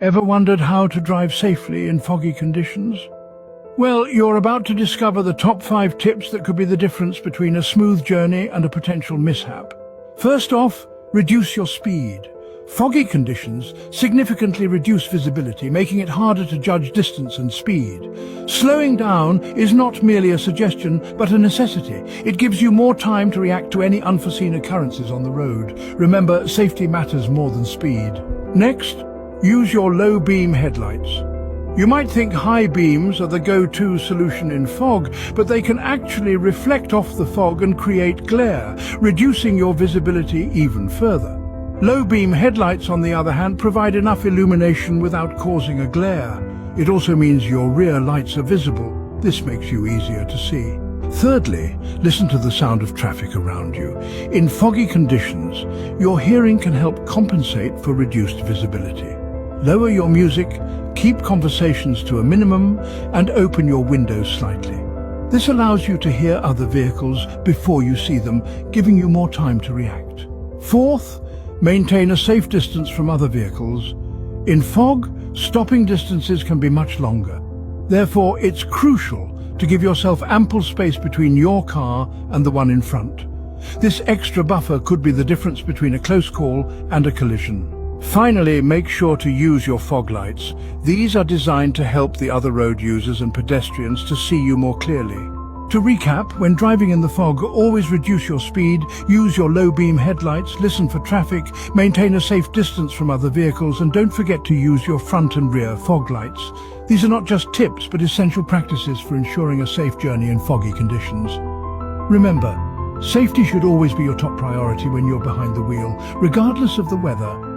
Ever wondered how to drive safely in foggy conditions? Well, you're about to discover the top 5 tips that could be the difference between a smooth journey and a potential mishap. First off, reduce your speed. Foggy conditions significantly reduce visibility, making it harder to judge distance and speed. Slowing down is not merely a suggestion, but a necessity. It gives you more time to react to any unforeseen occurrences on the road. Remember, safety matters more than speed. Next, use your low beam headlights. You might think high beams are the go-to solution in fog, but they can actually reflect off the fog and create glare, reducing your visibility even further. Low beam headlights, on the other hand, provide enough illumination without causing a glare. It also means your rear lights are visible. This makes you easier to see. Thirdly, listen to the sound of traffic around you. In foggy conditions, your hearing can help compensate for reduced visibility. Lower your music, keep conversations to a minimum, and open your windows slightly. This allows you to hear other vehicles before you see them, giving you more time to react. Fourth, maintain a safe distance from other vehicles. In fog, stopping distances can be much longer. Therefore, it's crucial to give yourself ample space between your car and the one in front. This extra buffer could be the difference between a close call and a collision. Finally, make sure to use your fog lights. These are designed to help the other road users and pedestrians to see you more clearly. To recap, when driving in the fog, always reduce your speed, use your low beam headlights, listen for traffic, maintain a safe distance from other vehicles, and don't forget to use your front and rear fog lights. These are not just tips, but essential practices for ensuring a safe journey in foggy conditions. Remember, safety should always be your top priority when you're behind the wheel, regardless of the weather.